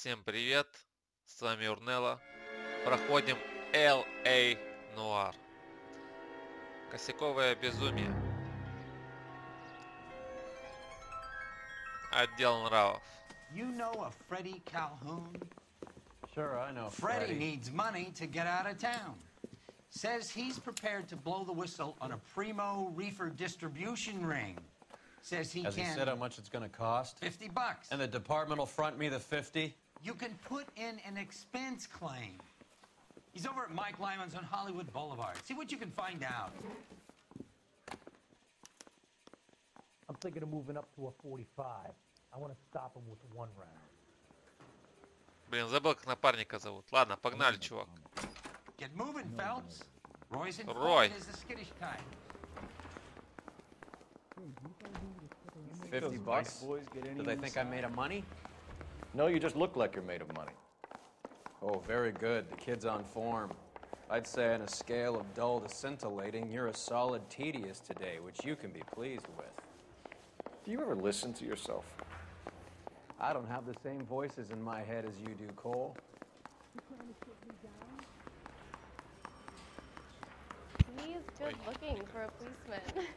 Всем привет, с вами Урнелла. Проходим L.A. Noire. Косяковое безумие. Отдел нравов. You know a Freddie Calhoun? Sure, I know Freddie needs money to get out of town. Says he's prepared to blow the whistle on a primo reefer distribution ring. Says he Has can... he said how much it's gonna cost? $50. And the department will front me the 50? You can put in an expense claim. He's over at Mike Lyman's on Hollywood Boulevard. See what you can find out. I'm thinking of moving up to a 45. I want to stop him with one round. Блин, забыл, как напарника зовут. Ладно, погнали, чувак. Get moving, Phelps. Roy's in Roy. is the skittish type. $50? Do they think I'm made of money? No, you just look like you're made of money. Oh, very good. The kid's on form. I'd say on a scale of dull to scintillating, you're a solid tedious today, which you can be pleased with. Do you ever listen to yourself? I don't have the same voices in my head as you do, Cole. He's just looking for a policeman.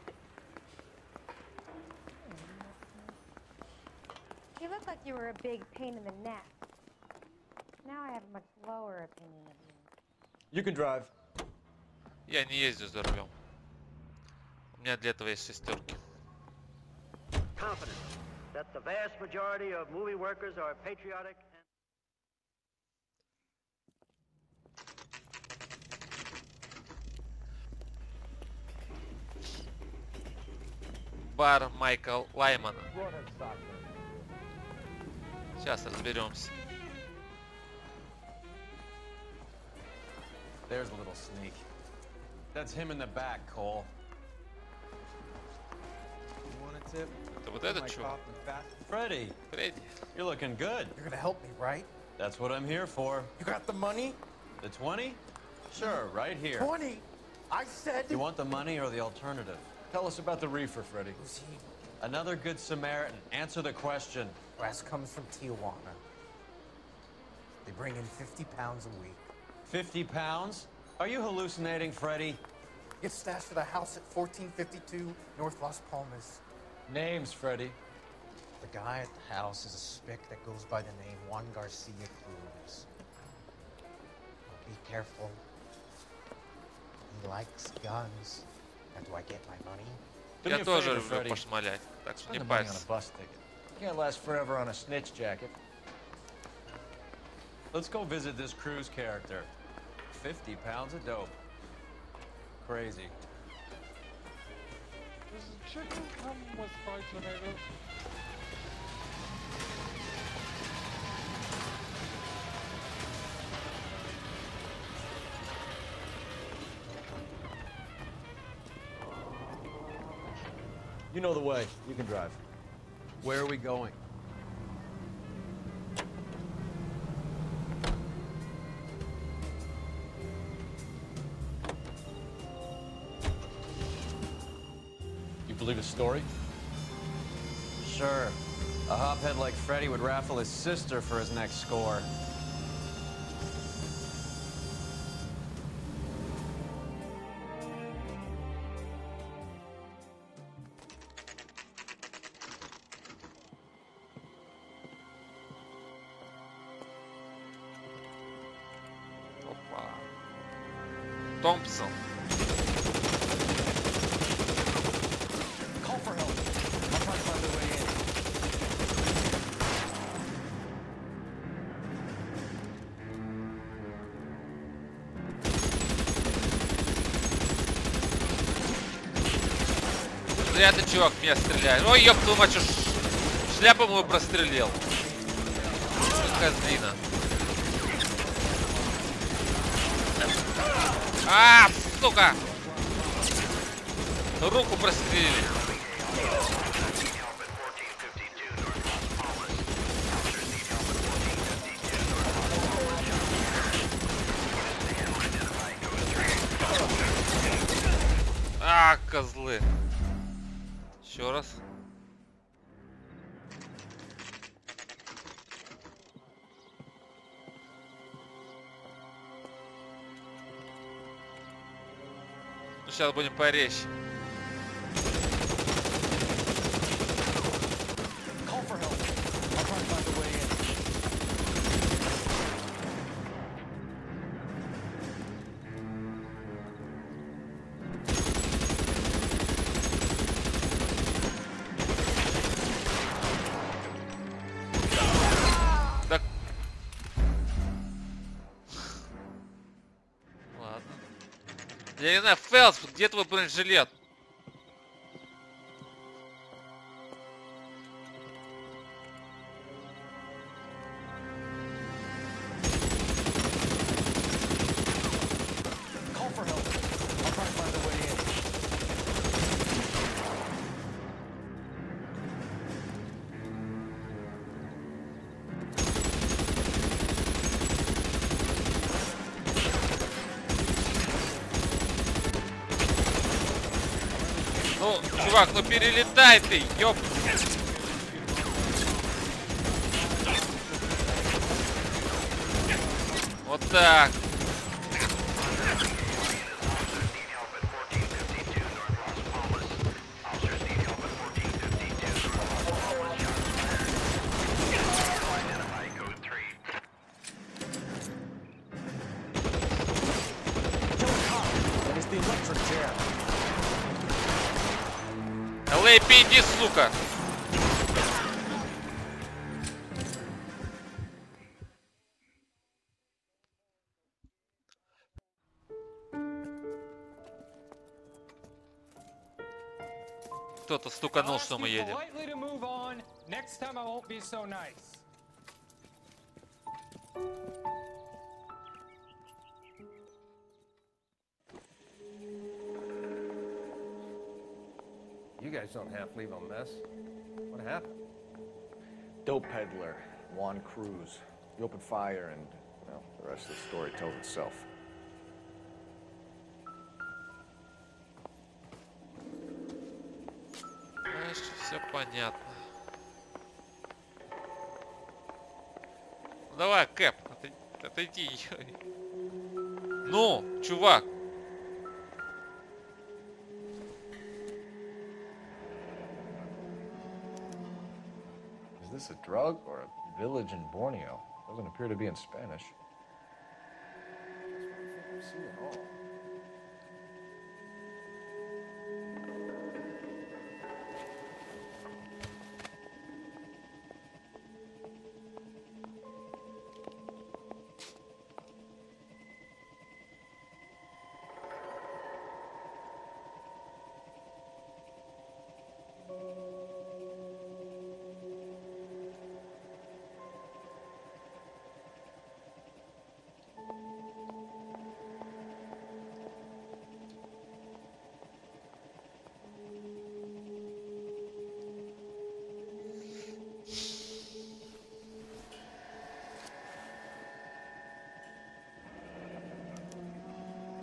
You look like you were a big pain in the neck. Now I have a much lower opinion of you. You can drive. Я не езжу за рулем. У меня для этого есть шестерки. Confident that the vast majority of movie workers are patriotic and... Бар Майкла Лаймана. Сейчас разберемся. There's a little sneak. That's him in the back, Cole. You want a tip? Это вот этот чувак. Freddie, Фредди. you're looking good. You're gonna help me, right? That's what I'm here for. You got the money? The 20? Sure, right here. 20? I said... You want the money or the alternative? Tell us about the reefer, Freddie. Who's he? Another good Samaritan. Answer the question. Brass comes from Tijuana. They bring in 50 pounds a week. 50 pounds? Are you hallucinating, Freddie? Get stashed at a house at 1452 North Las Palmas. Names, Freddie. The guy at the house is a spick that goes by the name Juan Garcia Cruz. Be careful. He likes guns. And do I get my money? Do me Я a тоже favor, люблю Freddie. пошмалять. Так что не Spend the money on парься. a bus ticket. Can't last forever on a snitch jacket. Let's go visit this Cruz character. 50 pounds of dope. Crazy. Does chicken come with fried tomatoes? You know the way. You can drive. Where are we going? You believe his story? Sure. A hophead like Freddie would raffle his sister for his next score. Опа. Томпсон. Call for help. I'll try to find a way in. Зря ты, чувак, меня стреляешь. Ой, ёб твою мать, шляпу мою прострелил. Козлина. А, сука! Руку прострелили. А, козлы. Еще раз. Сейчас будем порезь. Call for help. I'll try to find a way in. Да... Ладно. Я не знаю, Фелс, где твой бронежилет? Call for help. I'll try to find a way in. Ну, чувак, ну перелетай ты, ёп. Вот так. That is the electric chair. LAPD, сука. Кто-то стуканул, что мы едем. Politely to move on. Next time I won't be so nice. You guys don't half leave a mess. What happened? Dope peddler, Juan Cruz. He opened fire and, well, the rest of the story tells itself. Знаешь, все понятно. Ну, давай, Кэп, отойди. Ну, чувак. Is this a drug or a village in Borneo? Doesn't appear to be in Spanish. I've seen it all.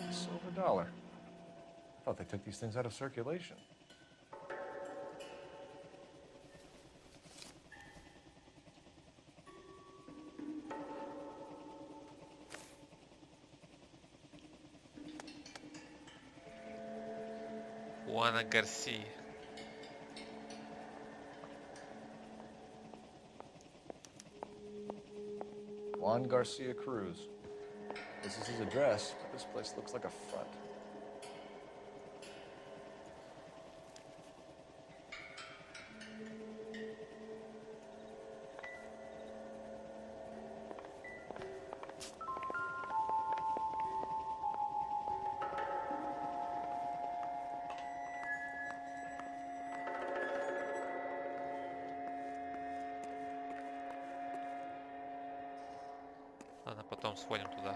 Silver dollar. I thought they took these things out of circulation. Хуана Гарсия. Juan Garcia Cruz. This is his address, but this place looks like a front. Ладно, потом сходим туда.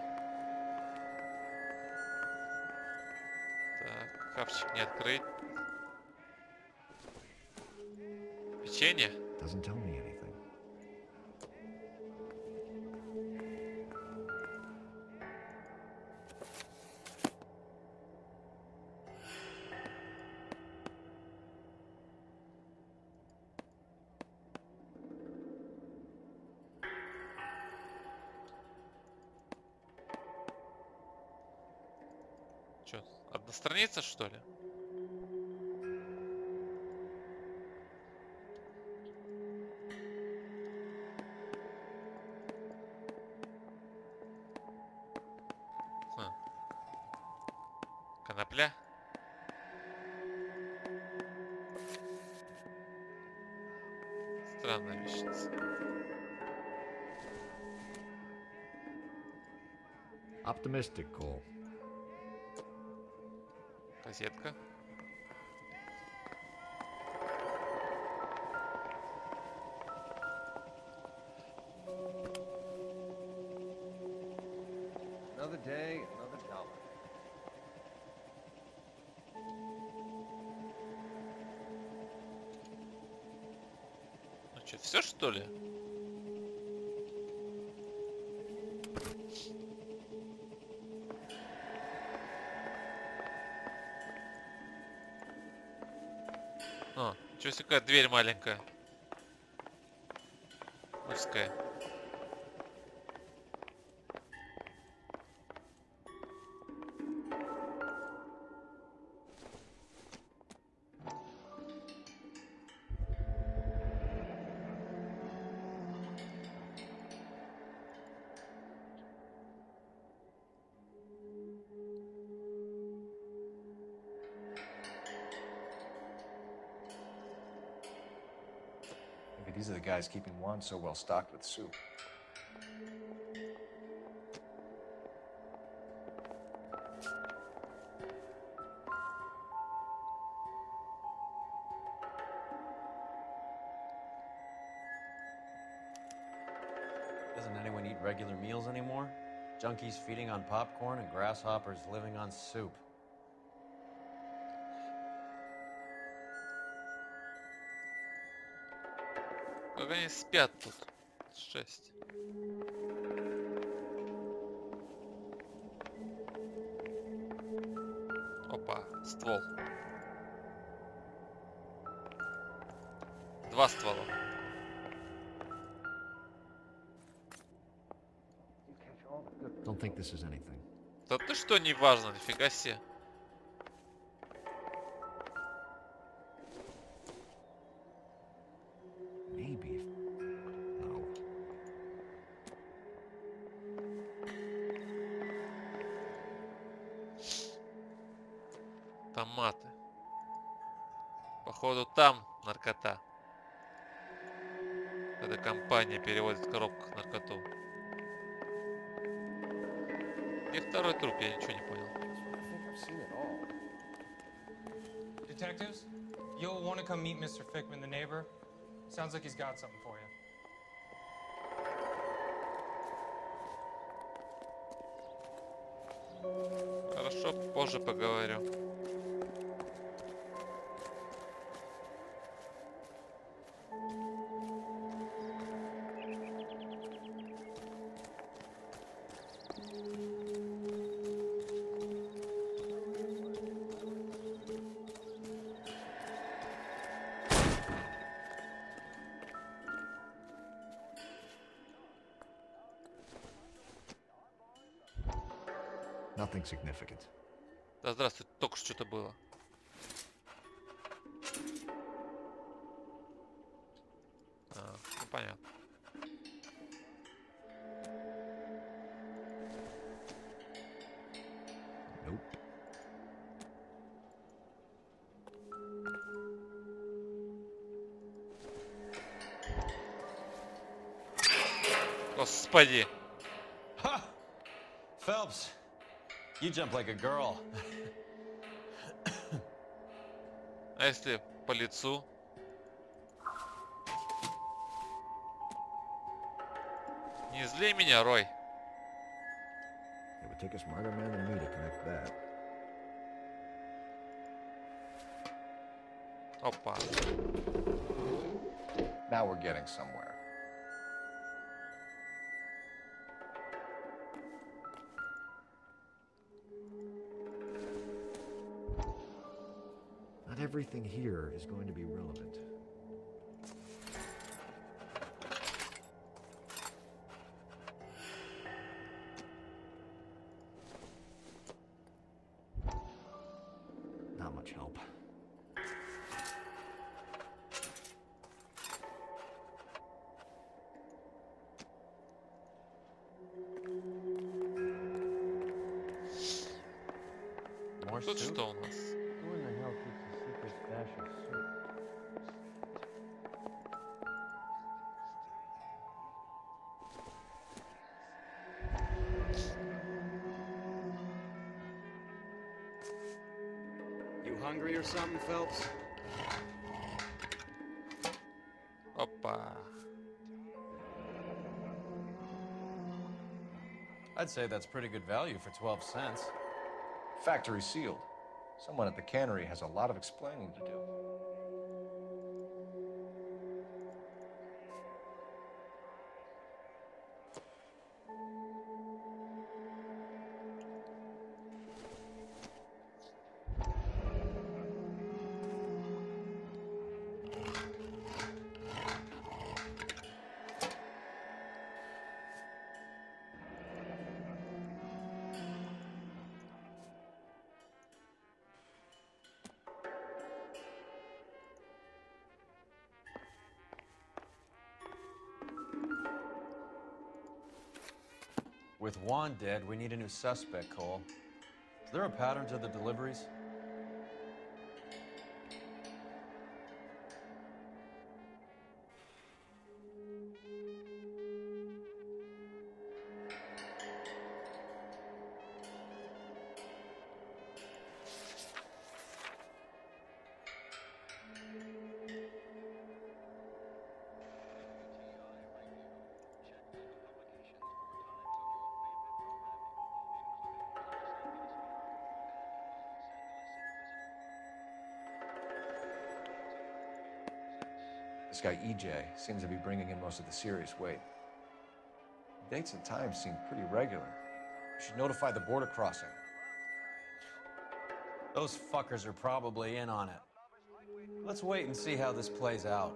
Так, шкафчик не открыть. Печенье? Doesn't tell me anything. Чё, одна страница, что ли? Хм. Конопля? Странная вещица. Optimistic, Cole. Газетка. Another day, another dollar. Ну что, все что ли? А, ничего себе, какая дверь маленькая. Узкая. Maybe these are the guys keeping Juan so well stocked with soup. Doesn't anyone eat regular meals anymore? Junkies feeding on popcorn and grasshoppers living on soup. Как они спят тут? 6. Опа, ствол. 2 ствола. Don't think this is anything. Да ты что, не важно, нифига себе. Maybe. No. Томаты. Походу там наркота. Эта компания переводит в коробках наркоту. И второй труп, я ничего не понял. Detectives, you'll want to come meet Mr. Fickman, the neighbor. Sounds like he's got something for you. Хорошо, позже поговорю. Nothing significant. Да здравствуй, только что-то было. Ну понятно. Nope. Господи. Ha! Phelps, you jump like a girl. А если по лицу? Не зли меня, Рой. It would take a smarter man than me to connect that. Опа. Now we're getting somewhere. Not everything here is going to be relevant. much help. More Тут soup? что у нас? Who in the hell keeps a secret stash of soup? You hungry or something, Phelps? Опа. I'd say that's pretty good value for 12 cents. Factory sealed. Someone at the cannery has a lot of explaining to do. With Juan dead, we need a new suspect, Cole. Is there a pattern to the deliveries? This guy EJ seems to be bringing in most of the serious weight. Dates and times seem pretty regular. We should notify the border crossing. Those fuckers are probably in on it. Let's wait and see how this plays out.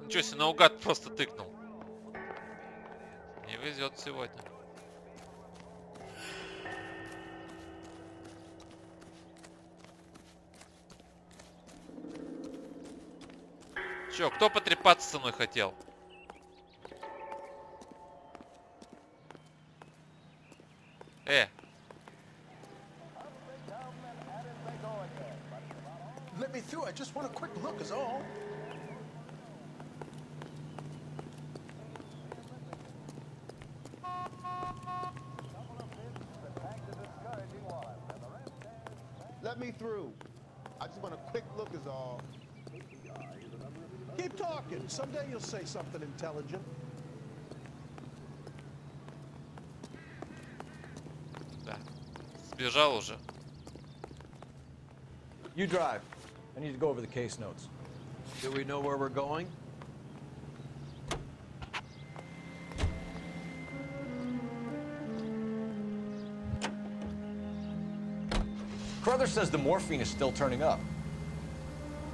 Ничего себе, наугад просто тыкнул. Не везет сегодня. Чё, кто потрепаться со мной хотел? Let me through. I just want a quick look is all. Let me through. I just want a quick look is all. Keep talking. Someday you'll say something intelligent. Да. Сбежал уже. You drive. I need to go over the case notes. Do we know where we're going? Carruthers says the morphine is still turning up.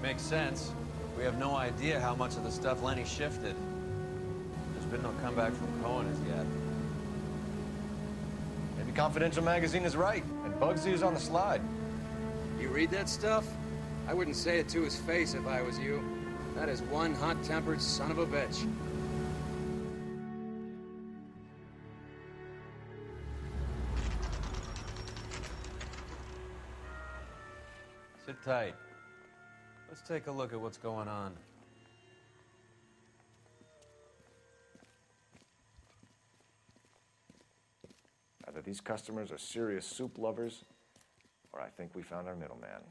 Makes sense. We have no idea how much of the stuff Lenny shifted. There's been no comeback from Cohen as yet. Maybe Confidential Magazine is right, and Bugsy is on the slide. You read that stuff? I wouldn't say it to his face if I was you. That is one hot-tempered son of a bitch. Sit tight. Let's take a look at what's going on. Either these customers are serious soup lovers, or I think we found our middleman.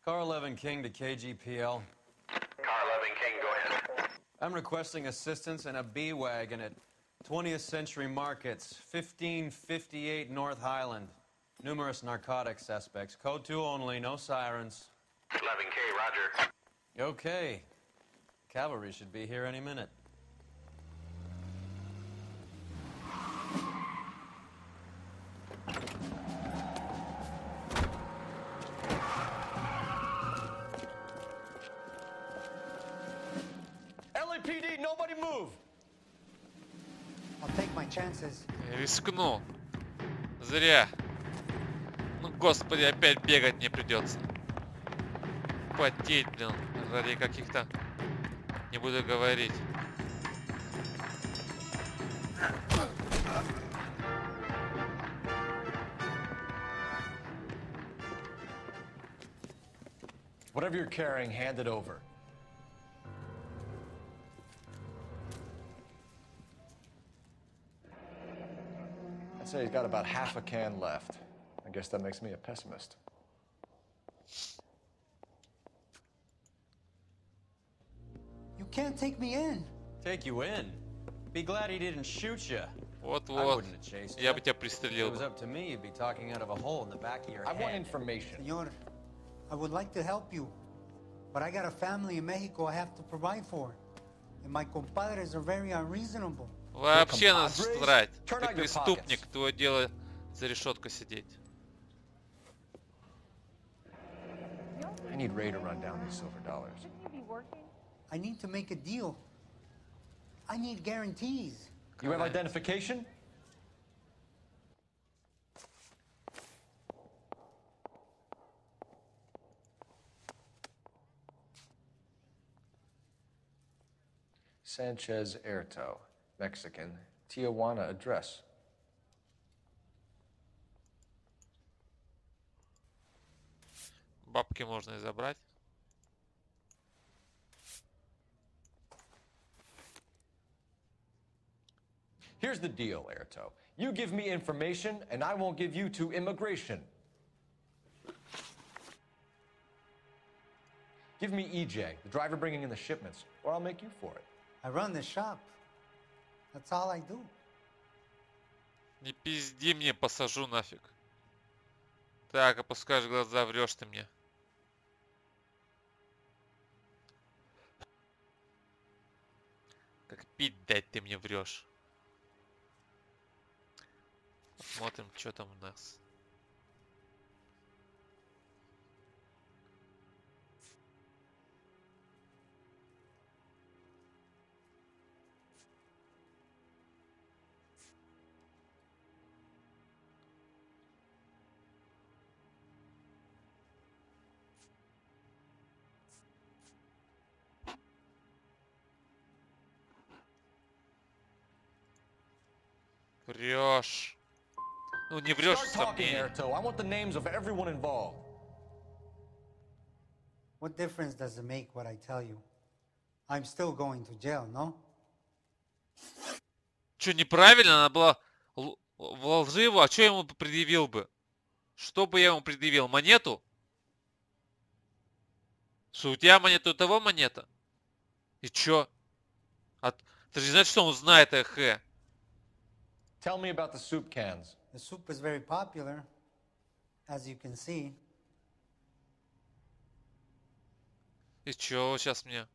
Car 11 King to KGPL. Car 11 King, go ahead. I'm requesting assistance in a B-Wagon at 20th Century Markets, 1558 North Highland. Numerous narcotic suspects. Code 2 only, no sirens. 11K, roger. Okay. Cavalry should be here any minute. LAPD, nobody move! I'll take my chances. Я рискну. Зря. Ну, господи, опять бегать не придется. Потеть, блин, ради каких-то... Не буду говорить. Whatever you're carrying, hand it over. I'd say he's got about half a can left. I guess that makes me a pessimist. You can't take me in. Take you in? Be glad he didn't shoot you. Вот-вот. Я бы тебя пристрелил. If it was up to me, you'd be talking out of a hole in the back of your head. I want information. Señor, I would like to help you, but I got a family in Mexico I have to provide for. And my compadres are very unreasonable. Вообще нас срать. Ты преступник, твое дело за решеткой сидеть. I need Ray to run down these silver dollars. I need to make a deal. I need guarantees. You have identification? Sanchez Erto, Mexican, Tijuana address. Бабки можно и забрать. Here's the deal, Erto. You give me information, and I won't give you to immigration. Give me EJ, the driver bringing in the shipments, or I'll make you for it. I run the shop. That's all I do. Не пизди мне, посажу нафиг. Так, опускаешь глаза, врешь ты мне. Как пить дать ты мне врешь. Посмотрим, что там у нас. Врешь. Ну не врешь, сомнение. I want the names of everyone involved. What difference does it make what I tell you? I'm still going to jail, no? Что, неправильно? Она была лжива. А что я ему предъявил бы? Что бы я ему предъявил? Монету? Что у тебя монета, у того монета? И чё? Ты же не знаешь, что он знает, эхе. Tell me about the soup cans. The soup is very popular, as you can see. И чё сейчас мне?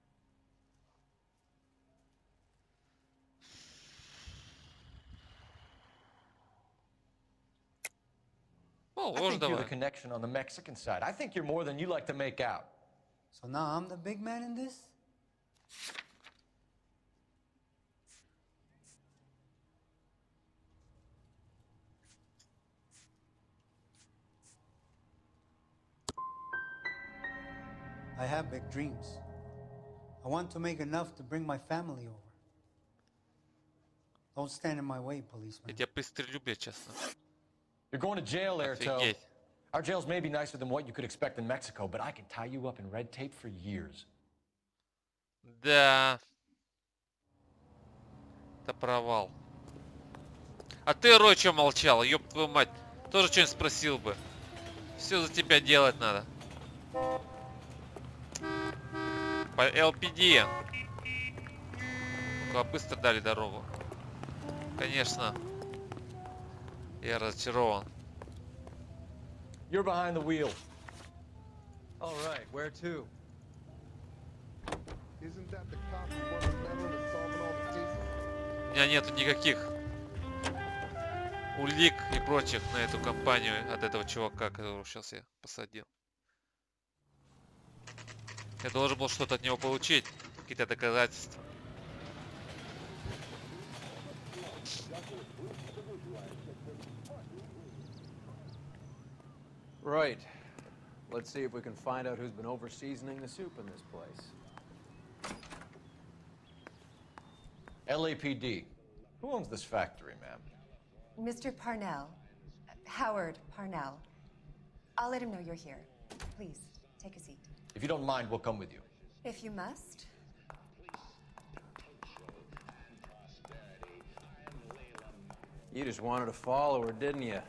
I think you're the connection on the Mexican side. I think you're more than you like to make out. So now I'm the big man in this? I have big dreams. I want to make enough to bring my family over. Don't stand in my way, policeman. Я тебя пристрелю, блядь, честно. You're going to jail, Erto. Офигеть. Our jails may be nicer than what you could expect in Mexico, but I can tie you up in red tape for years. Да. Это провал. А ты, Рой, чё молчал? Ёб твою мать. Тоже что-нибудь спросил бы. Все за тебя делать надо. По ЛПД. Ну-ка, быстро дали дорогу. Конечно. Я разочарован. You're behind the wheel. All right, where to? Isn't that the cop who won the medal in solving all the cases? У меня нету никаких улик и прочих на эту компанию от этого чувака, которого сейчас я посадил. Я должен был что-то от него получить, какие-то доказательства. Right. Let's see if we can find out who's been over-seasoning the soup in this place. LAPD. Who owns this factory, ma'am? Mr. Parnell. Howard Parnell. I'll let him know you're here. Please, take a seat. If you don't mind, we'll come with you. If you must. You just wanted to follow her, didn't you?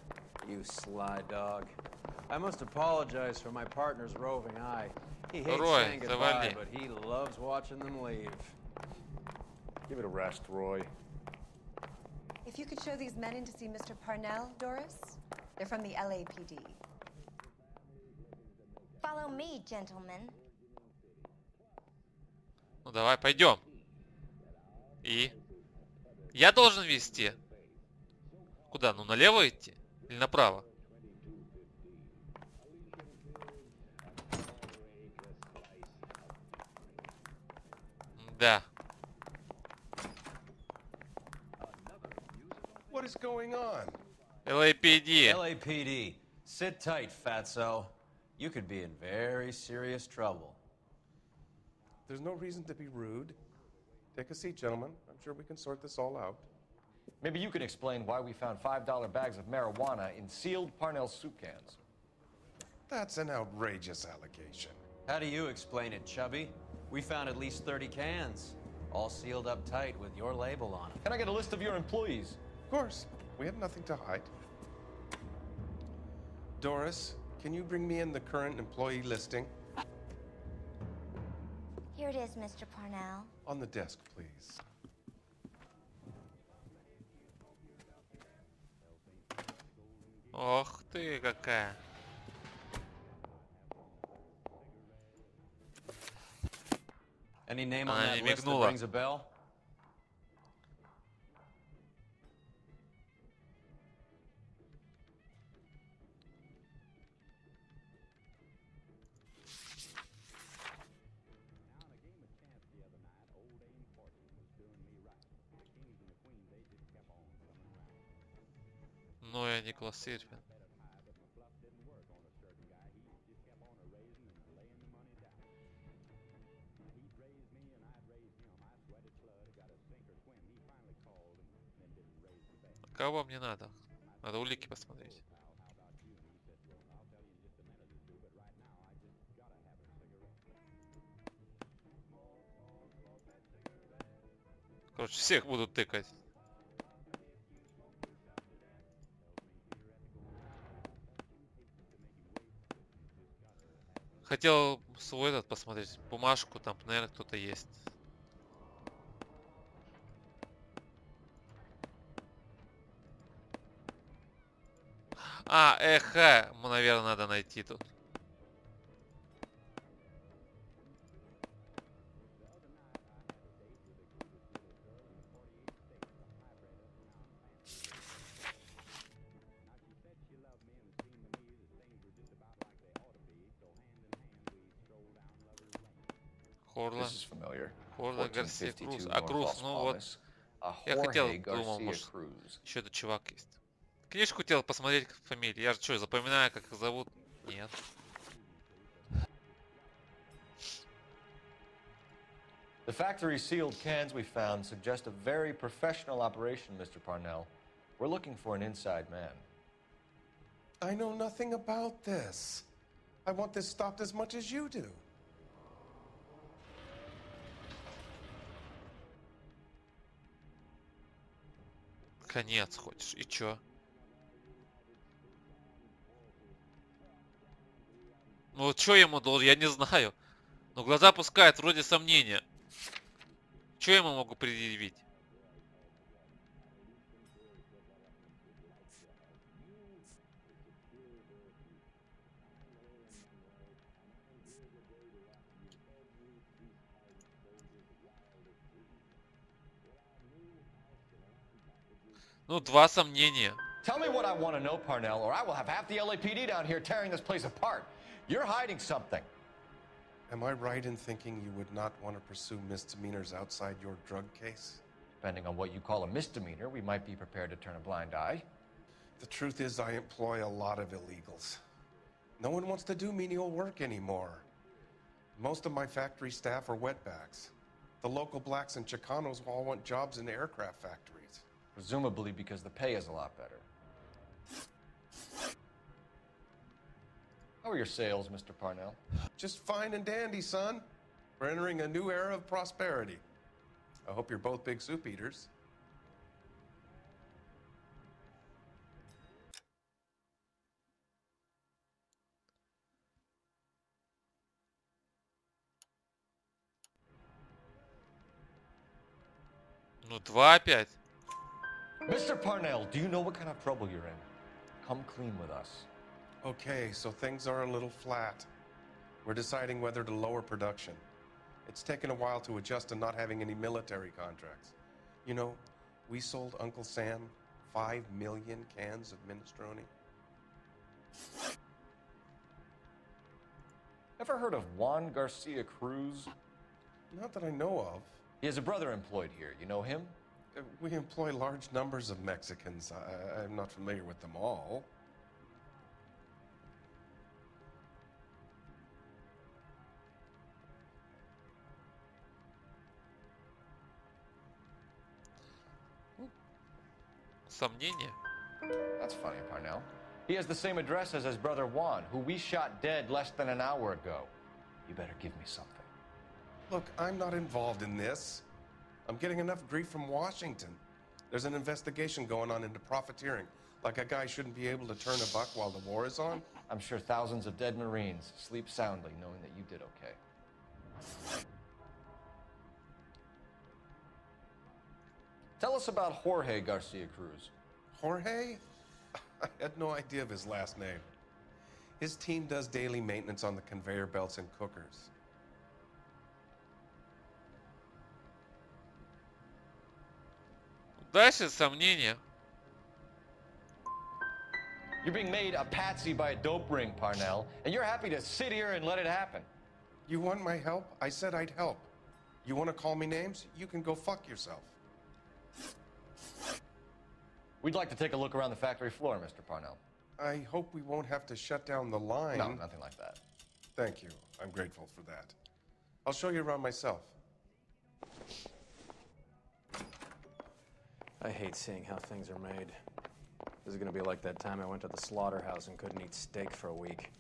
You sly dog. I must apologize for my partner's roving eye. He hates Roy, saying goodbye, but he loves watching them leave. Give it a rest, Roy. If you could show these men in to see Mr. Parnell, Doris. They're from the LAPD. Follow me, gentlemen. Ну давай, пойдем. И? Я должен вести. Куда? Ну налево идти? Или направо? Да. What is going on? LAPD. LAPD. Sit tight, fatso. You could be in very serious trouble. There's no reason to be rude. Take a seat, gentlemen. I'm sure we can sort this all out. Maybe you can explain why we found $5 bags of marijuana in sealed Parnell soup cans. That's an outrageous allegation. How do you explain it, Chubby? We found at least 30 cans, all sealed up tight with your label on them. Can I get a list of your employees? Of course. We had nothing to hide. Doris, can you bring me in the current employee listing? Here it is, Mr. Parnell. On the desk, please. Ох ты какая. Any name on Она that не list that мигнула. rings a bell? Noire, Nicholas Irvin. Кого мне надо? Надо улики посмотреть. Короче, всех буду тыкать. Хотел свой этот посмотреть, бумажку, там, наверное, кто-то есть. А, эхо, наверное, надо найти тут. Хорла. Хорла, Гарсия, Круз. А Круз, ну вот. Я хотел, думал, может, еще этот чувак есть. Конечно, хотел посмотреть фамилию. Я же что, запоминаю, как их зовут? Нет. The factory sealed cans we found suggest a very professional operation, Mr. Parnell. We're looking for an inside man. I know nothing about this. I want this stopped as much as you do. Конец хочешь. И чё? Ну вот чё ему должен, я не знаю. Но глаза пускают вроде сомнения. Чё я ему могу предъявить? Ну, два сомнения. Tell me what I want to know, Parnell, or I will have half the LAPD down here tearing this place apart. You're hiding something. Am I right in thinking you would not want to pursue misdemeanors outside your drug case? Depending on what you call a misdemeanor, we might be prepared to turn a blind eye. The truth is, I employ a lot of illegals. No one wants to do menial work anymore. Most of my factory staff are wetbacks. The local blacks and Chicanos all want jobs in aircraft factories. Presumably because the pay is a lot better. How are your sales, Mr. Parnell? Just fine and dandy, son. We're entering a new era of prosperity. I hope you're both big soup eaters. Ну, 2 опять. Mr. Parnell, do you know what kind of trouble you're in? Come clean with us. Okay, so things are a little flat. We're deciding whether to lower production. It's taken a while to adjust to not having any military contracts. You know, we sold Uncle Sam 5 million cans of minestrone. Ever heard of Juan Garcia Cruz? Not that I know of. He has a brother employed here. You know him? We employ large numbers of Mexicans. I'm not familiar with them all. Сомнения? That's funny, Parnell. He has the same address as his brother Juan, who we shot dead less than an hour ago. You better give me something. Look, I'm not involved in this. I'm getting enough grief from Washington. There's an investigation going on into profiteering. Like a guy shouldn't be able to turn a buck while the war is on. I'm sure thousands of dead Marines sleep soundly knowing that you did okay. Tell us about Jorge Garcia Cruz. Jorge? I had no idea of his last name. His team does daily maintenance on the conveyor belts and cookers. Дальше сомнения. You're being made a patsy by a dope ring, Parnell, and you're happy to sit here and let it happen. You want my help? I said I'd help. You want to call me names? You can go fuck yourself. We'd like to take a look around the factory floor, Mr. Parnell. I hope we won't have to shut down the line. No, nothing like that. Thank you. I'm grateful for that. I'll show you around myself. I hate seeing how things are made. This is gonna be like that time I went to the slaughterhouse and couldn't eat steak for a week.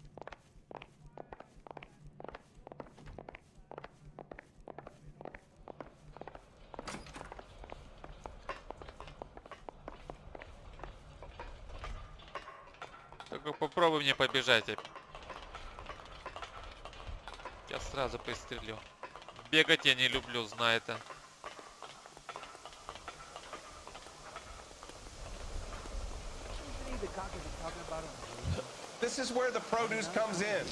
Только попробуй мне побежать. Я сразу пристрелю. Бегать я не люблю, знай это. This is where the produce comes in.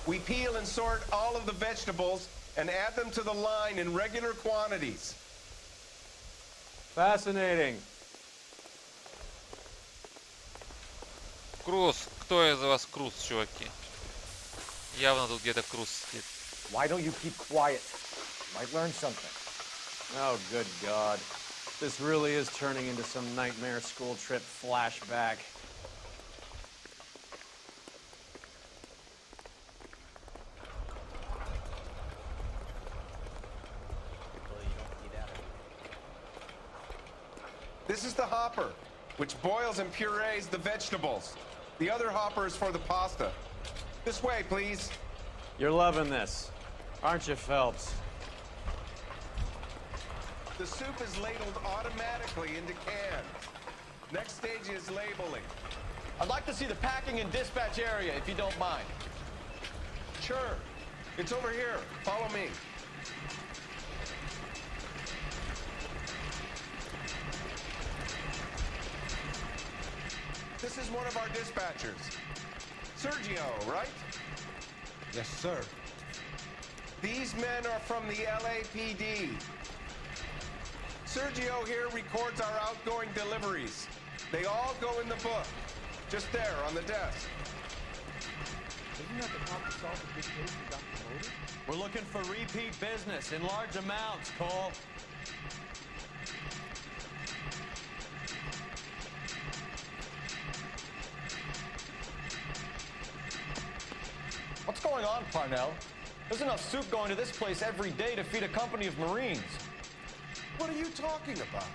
We peel and sort all of the vegetables and add them to the line in regular quantities. Fascinating. Круз. Кто из вас Круз, чуваки? Явно тут где-то Круз сидит. Why don't you keep quiet? Might learn something. Oh, good God. This really is turning into some nightmare school trip flashback. This is the hopper, which boils and purees the vegetables. The other hopper is for the pasta. This way, please. You're loving this, aren't you, Phelps? The soup is ladled automatically into cans. Next stage is labeling. I'd like to see the packing and dispatch area, if you don't mind. Sure. It's over here. Follow me. This is one of our dispatchers. Sergio, right? Yes, sir. These men are from the LAPD. Sergio here records our outgoing deliveries. They all go in the book. Just there on the desk. Isn't that the top to solve the big case we got promoted? We're looking for repeat business in large amounts, Cole. going on, Parnell? There's enough soup going to this place every day to feed a company of Marines. What are you talking about?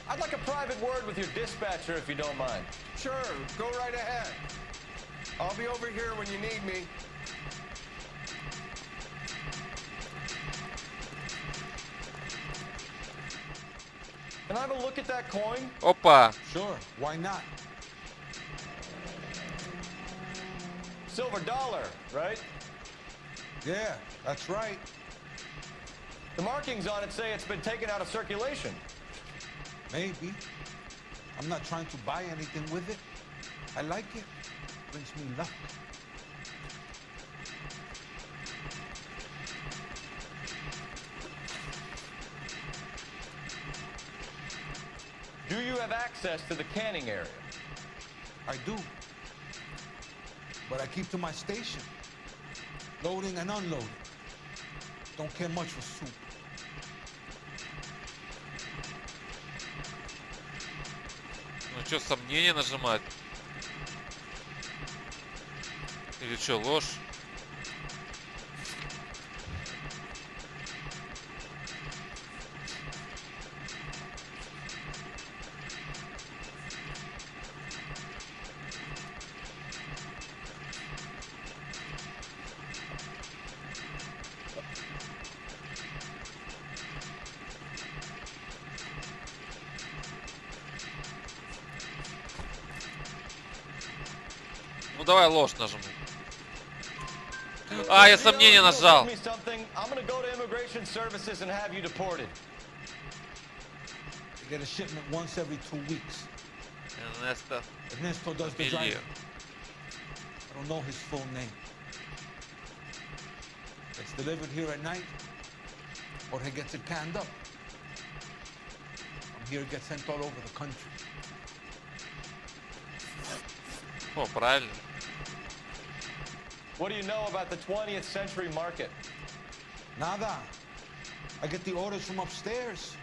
I'd like a private word with your dispatcher, if you don't mind. Sure, go right ahead. I'll be over here when you need me. Can I have a look at that coin? Опа. Sure, why not? Silver dollar, right? Yeah, that's right. The markings on it say it's been taken out of circulation. Maybe. I'm not trying to buy anything with it. I like it. Brings me luck. Do you have access to the canning area? I do. But I keep to my station. Loading and unloading. Don't care much for soup. Ну что, сомнения нажимать? Или что, ложь? Ну давай ложь нажму. А, я сомнение нажал. Get a shipment once every 2 weeks. Ernesto does the driving. I don't know his full name. It's delivered here at night, or he gets it canned up. From here, it gets sent all over the country. О, правильно. What do you know about the 20th century market? Nada. I get the orders from upstairs.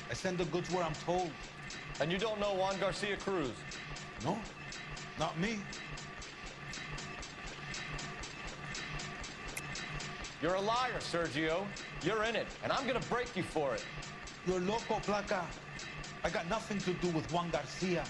I send the goods where I'm told. And you don't know Juan Garcia Cruz? No, not me. You're a liar, Sergio. You're in it, and I'm gonna break you for it. You're loco, Placa. I got nothing to do with Juan Garcia.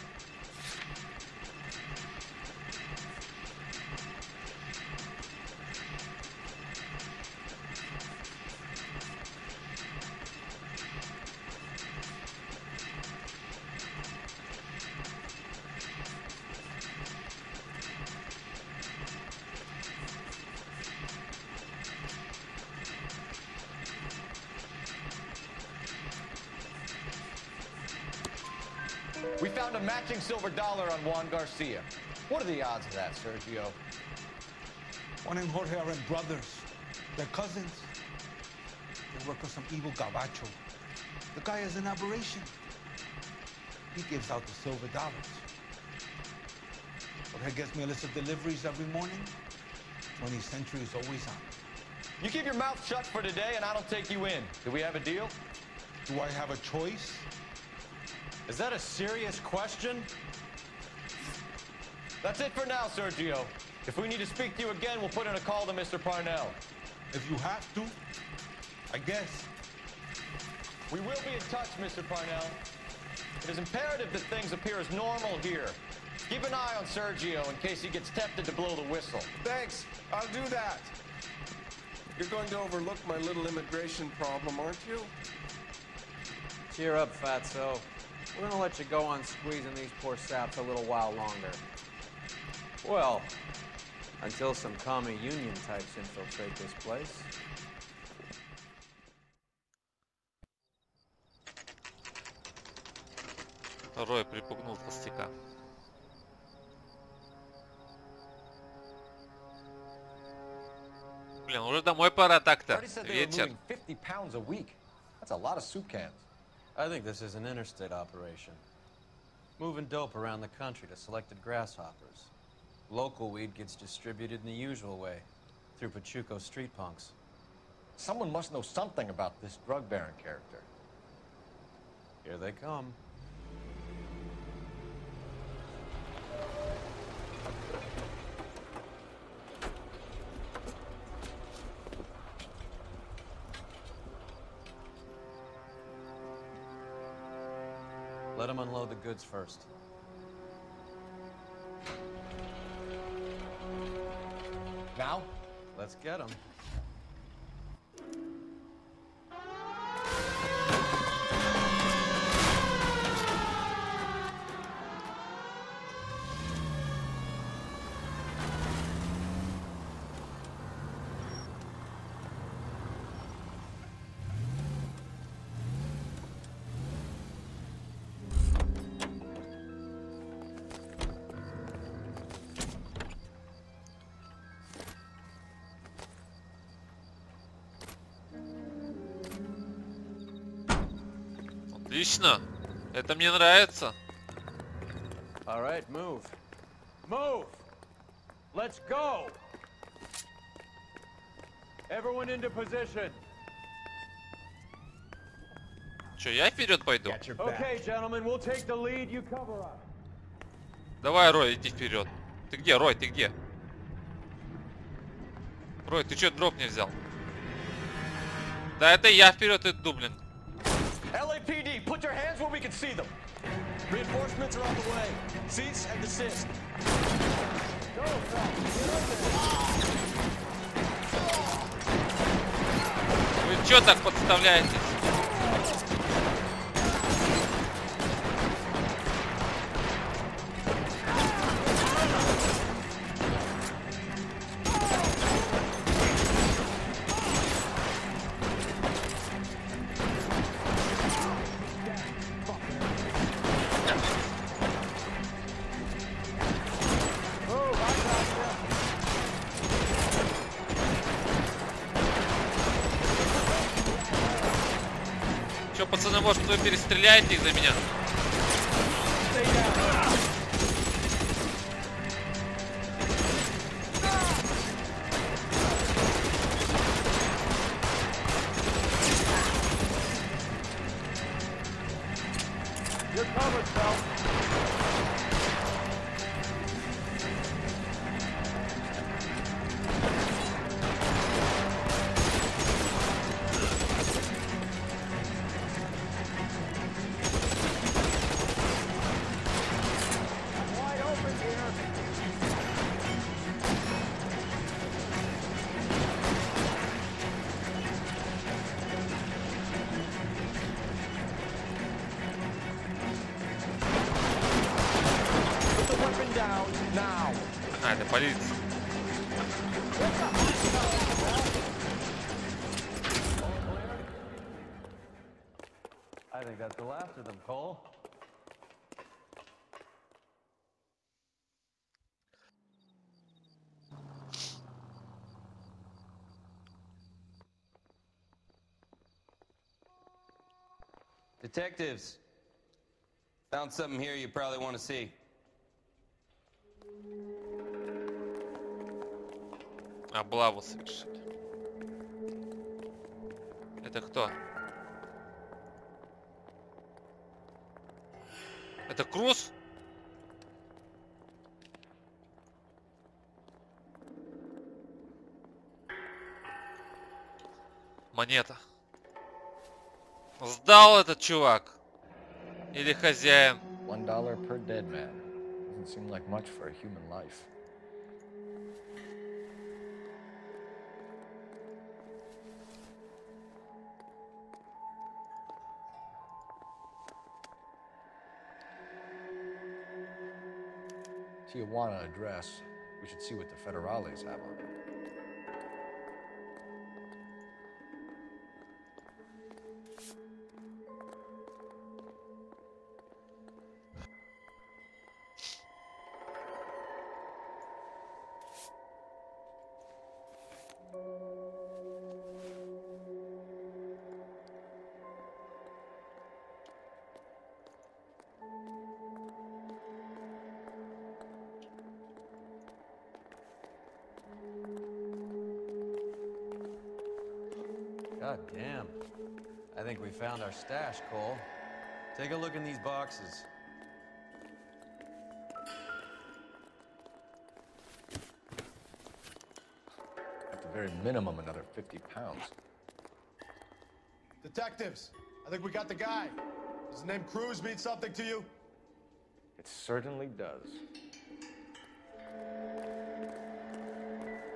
We found a matching silver dollar on Juan Garcia. What are the odds of that, Sergio? Juan and Jorge are brothers. They're cousins. They work for some evil gabacho. The guy is an aberration. He gives out the silver dollars. Jorge gets me a list of deliveries every morning. 20th Century is always on. You keep your mouth shut for today, and I don't take you in. Do we have a deal? Do I have a choice? Is that a serious question? That's it for now, Sergio. If we need to speak to you again, we'll put in a call to Mr. Parnell. If you have to, I guess. We will be in touch, Mr. Parnell. It is imperative that things appear as normal here. Keep an eye on Sergio in case he gets tempted to blow the whistle. Thanks. I'll do that. You're going to overlook my little immigration problem, aren't you? Cheer up, fatso. We're gonna let you go on squeezing these poor saps a little while longer. Well, until some commie union types infiltrate this place. Рой припугнул толстяка. Блин, уже домой пора так-то. Вечер. 50 pounds a week. That's a lot of soup cans. I think this is an interstate operation. Moving dope around the country to selected grasshoppers. Local weed gets distributed in the usual way, through Pachuco street punks. Someone must know something about this drug baron character. Here they come. Let him unload the goods first. Now? Let's get him. Отлично. Это мне нравится. All right, move. Move. Let's go. Everyone into position. Че, я вперед пойду? Okay, gentlemen, we'll take the lead. You cover us. Давай, Рой, иди вперед. Ты где, Рой, ты где? Рой, ты че дроп не взял? Да это я вперед иду, блин. LAPD, put your hands where we can see them. Reinforcements are on the way. Cease and desist. Go, Вы че так подставляетесь? Че, пацаны, может, вы перестреляете их за меня? А, это полиция. I think that's the last of them, Cole. Detectives, found something here you probably want to see. Облаву совершили. Это кто? Это Круз? Монета. Сдал этот чувак. Или хозяин. $1 per dead man. Doesn't seem like much for a human life. Tijuana address. We should see what the federales have on it. God damn. I think we found our stash, Cole. Take a look in these boxes. At the very minimum, another 50 pounds. Detectives, I think we got the guy. Does the name Cruz mean something to you? It certainly does.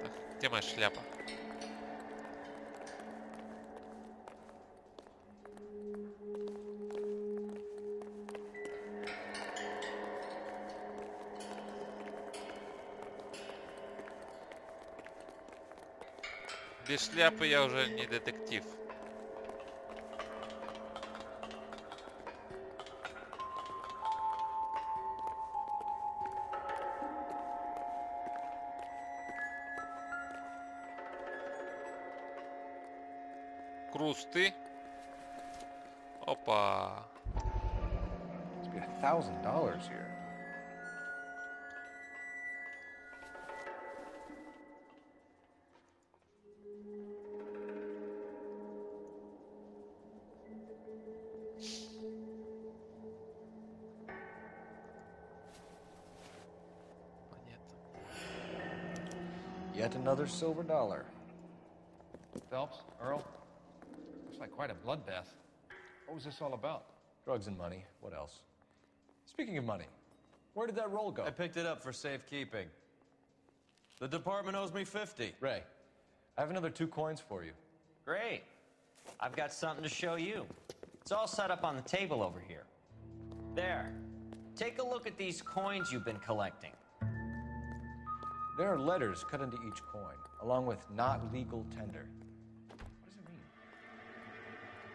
Так, где моя шляпа? Без шляпы я уже не детектив. Круз, ты? Опа. Must be $1,000 here. Yet another silver dollar. Phelps, Earl, looks like quite a bloodbath. What was this all about? Drugs and money. What else? Speaking of money, where did that roll go? I picked it up for safekeeping. The department owes me 50. Ray, I have another 2 coins for you. Great. I've got something to show you. It's all set up on the table over here. There. Take a look at these coins you've been collecting. There are letters cut into each coin, along with not legal tender. What does it mean?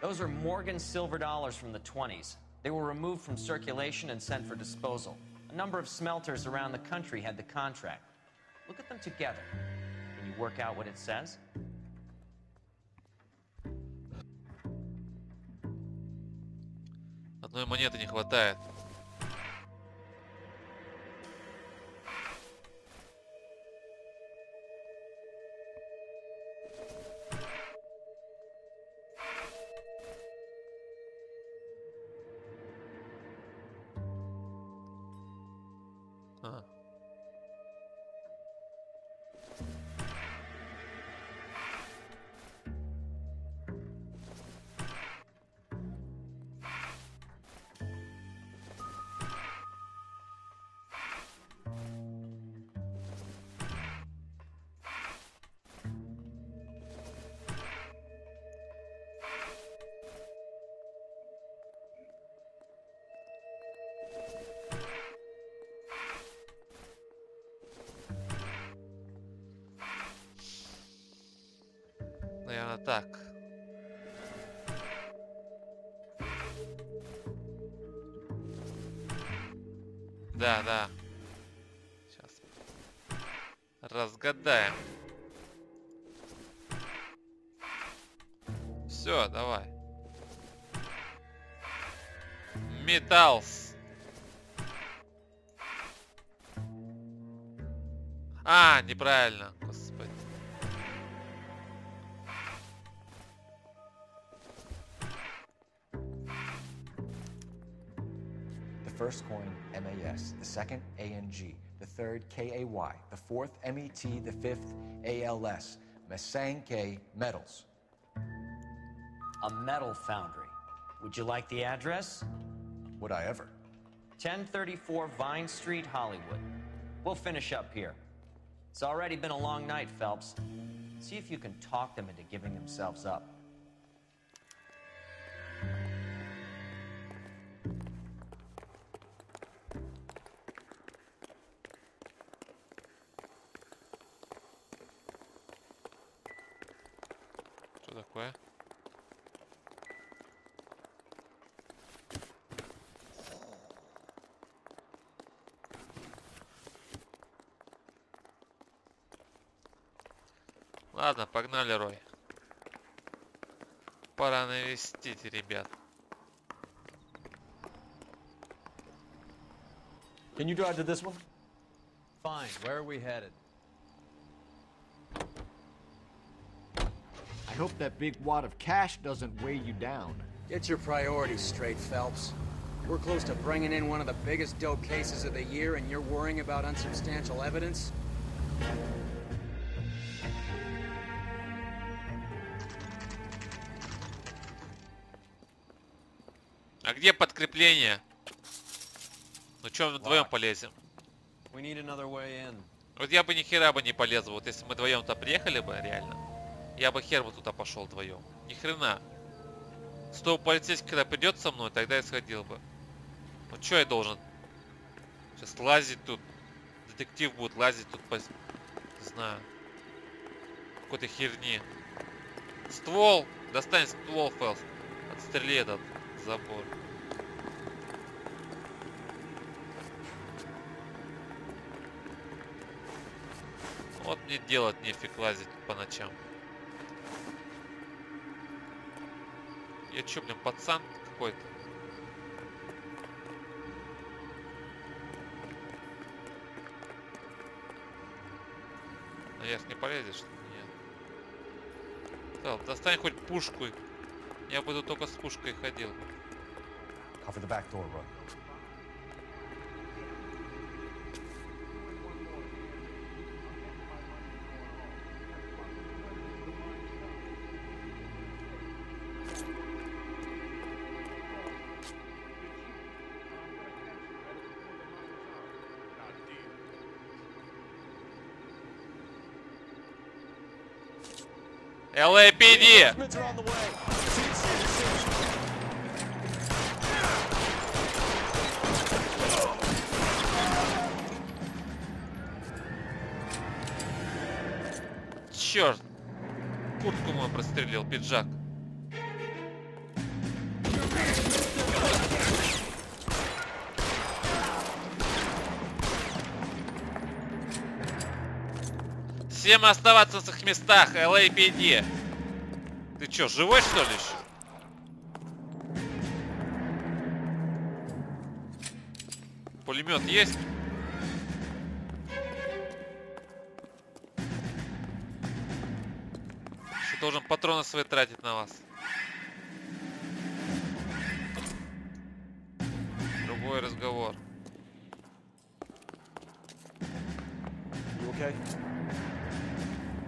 Those are Morgan silver dollars from the 20s. They were removed from circulation and sent for disposal. A number of smelters around the country had the contract. Look at them together. Can you work out what it says? Одной монеты не хватает. Наверное, так. Да, да. Сейчас разгадаем. Все, давай. Металлс. А, неправильно. Господи. The first coin, MAS, the second, ANG, the third, KAY, the fourth, MET, the fifth, ALS, Masanke Metals. A metal foundry. Would you like the address? Would I ever? 1034 Vine Street, Hollywood. We'll finish up here. It's already been a long night, Phelps. See if you can talk them into giving themselves up. Что такое? Ладно, погнали, Рой. Пора навестить ребят. Can you drive to this one? Fine. Where are we headed? I hope that big wad of cash doesn't weigh you down. Get your priorities straight, Phelps. We're close to bringing in one of the biggest dope cases of the year, and you're worrying about unsubstantial evidence? А где подкрепление? Ну чё, мы вдвоем полезем? Вот я бы ни хера бы не полез. Вот если мы вдвоем-то приехали бы, реально. Я бы хер бы туда пошел вдвоем. Ни хрена. С того полицейского, когда придет со мной, тогда я сходил бы. Ну чё я должен? Сейчас лазить тут. Детектив будет лазить тут по... Не знаю. Какой-то херни. Ствол. Достань ствол, Фэлс. Отстрели этот забор. Вот мне делать нефиг лазить по ночам. Я чё, блин, пацан какой-то? Наверх не полезешь, что ли? Нет. Да, достань хоть пушку. Я буду только с пушкой ходил. Cover the back door, Roy. LAPD! Черт! Куртку мою прострелил, пиджак. Всем оставаться в своих местах, LAPD. Ты чё, живой что ли еще? Пулемет есть? Еще должен патроны свои тратить на вас. Другой разговор. You okay?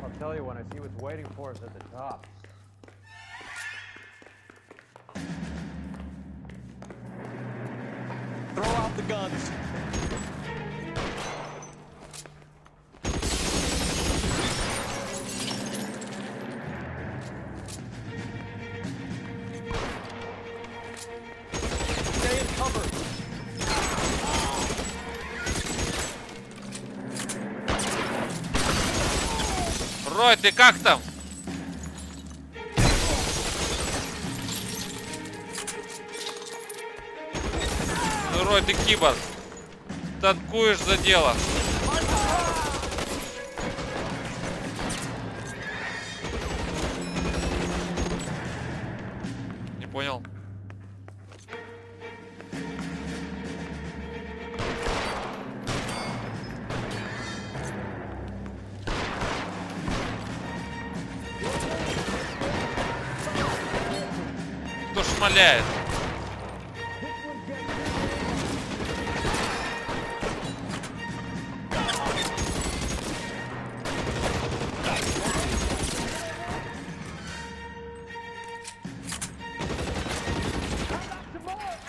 I'll tell you when I see what's waiting for us at the top. Throw out the guns. Stay in cover. Рой, ты как там? Ну, Рой, ты киборг. Танкуешь за дело. Не понял. Кто шмаляет?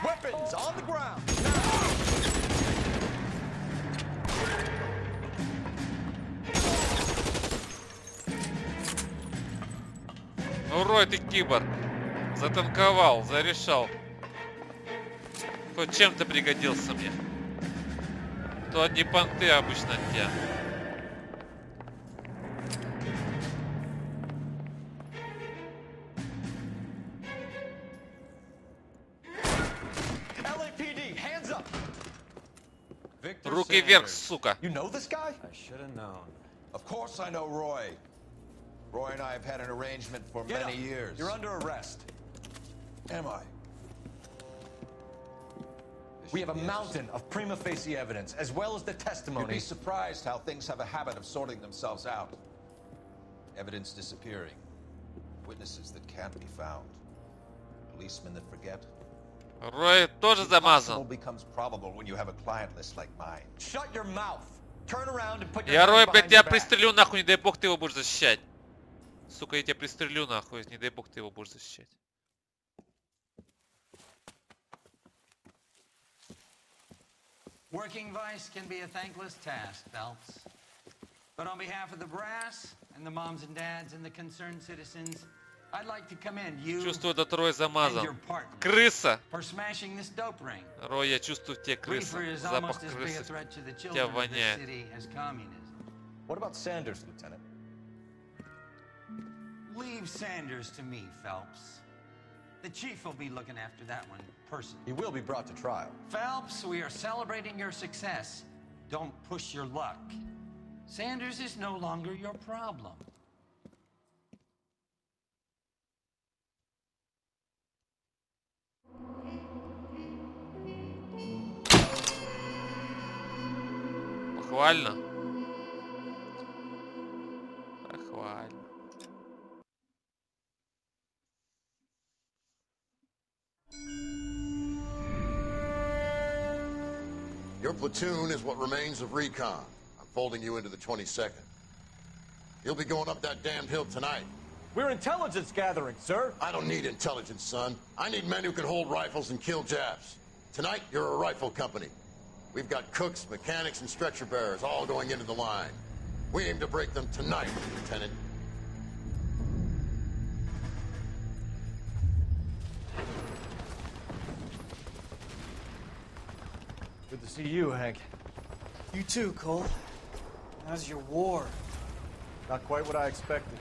Weapons on the ground. Ну, Рой, ты киборг. Затанковал, зарешал. Хоть чем-то пригодился мне. То одни понты обычно от тебя. LAPD, hands up. Руки вверх, сука. You know this guy? I should have known. Of course I know Roy. Roy and I have had an arrangement for Get many up. years. You're under arrest. Am I? We have a mountain of prima facie evidence, as well as the You'd testimony. be surprised how things have a habit of sorting themselves out. Evidence disappearing. Witnesses that can't be found. Policemen that forget. Рой тоже замазал. Impossible becomes probable when you have a client list like mine. Shut your mouth. Turn around and put your Я, Рой, hands блядь, behind тебя your back. пристрелю нахуй, не дай бог ты его будешь защищать. Сука, я тебя пристрелю нахуй, не дай бог ты его будешь защищать. Working vice can be a thankless task, Phelps. But on behalf of the brass and the moms and dads and the concerned citizens, I'd like to commend you Чувствую, этот Рой and замазан. your partner Крыса! for smashing this dope ring. Рой, я чувствую в тебе крыса. Reefer is Запах almost as big a крысы. threat to the Тебя children of this воняет. city as communism. What about Sanders, Lieutenant? Leave Sanders to me, Phelps. The chief will be looking after that one personally. He will be brought to trial. Phelps, we are celebrating your success. Don't push your luck. Sanders is no longer your problem. Похвально. Похвально. Your platoon is what remains of recon. I'm folding you into the 22nd. You'll be going up that damned hill tonight. We're intelligence gathering, sir. I don't need intelligence, son. I need men who can hold rifles and kill Japs. Tonight, you're a rifle company. We've got cooks, mechanics, and stretcher bearers all going into the line. We aim to break them tonight, Lieutenant. Good to see you, Hank. You too, Cole. How's your war? Not quite what I expected.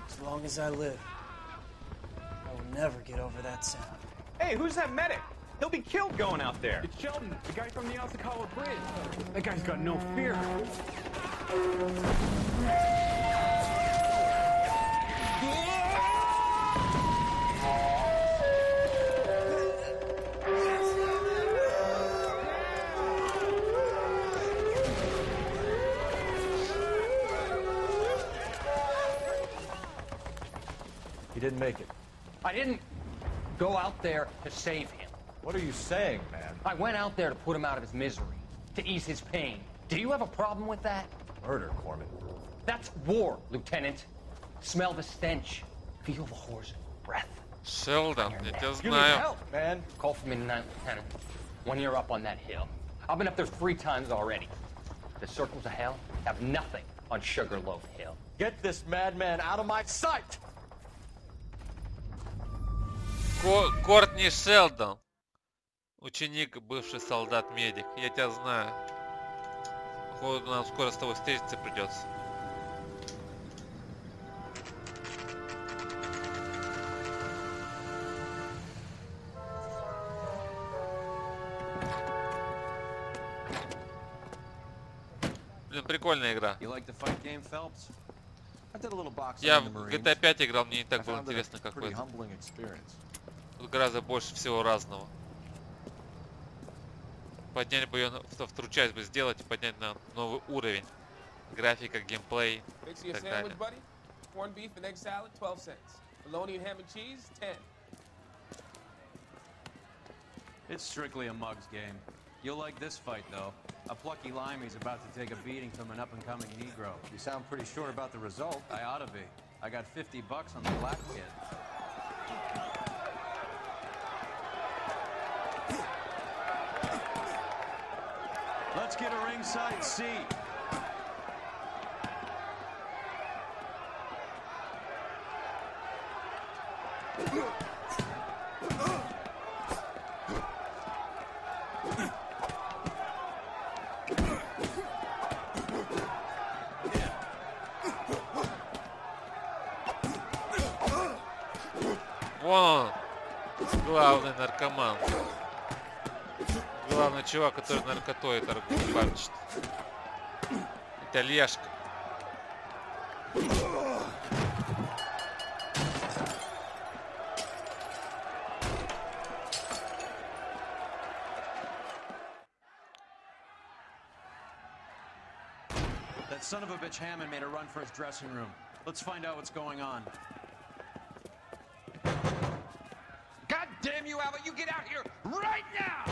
As long as I live, I will never get over that sound. Hey, who's that medic? He'll be killed going out there. It's Sheldon, the guy from the Asakawa Bridge. That guy's got no fear. He didn't make it. I didn't go out there to save him. What are you saying, man? I went out there to put him out of his misery, to ease his pain. Do you have a problem with that? Murder, Corman. That's war, Lieutenant. Smell the stench. Feel the horse's breath. Sheldon, я тебя You need знаю. help, man. Call for me tonight, Lieutenant. When you're up on that hill. I've been up there 3 times already. The circles of hell have nothing on Sugarloaf Hill. Get this madman out of my sight! Кортни Шелдон. Ученик, бывший солдат-медик. Я тебя знаю. Походу, нам скоро с тобой встретиться придется. Блин, прикольная игра. You like the fight game, Phelps? I did a little boxing Я in the в Marines. GTA 5 играл, мне не так I было found it a интересно, как в pretty этом. humbling experience. Тут гораздо больше всего разного. Поднять бы ее, вторую часть бы сделать и поднять на новый уровень. Графика, геймплей и так далее. Corned beef and egg salad, 12 cents. Bologna and ham and cheese, 10. It's strictly a mug's game. You'll like this fight, though. A plucky limey's about to take a beating from an up-and-coming Negro. You sound pretty sure about the result. I ought to be. I got $50 on the black kid. Let's get a ringside seat. Вон! Главный наркоман. Главный чувак, который наркотой торгует, бабничает. Итальяшка. That son of a bitch Hammond made a run for his dressing room. Let's find out what's going on. God damn you, Albert! You get out here right now!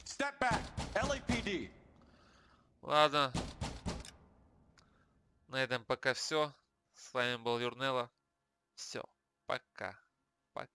Step back! LAPD! Ладно. На этом пока все. С вами был Юрнелло. Все. Пока. Пока.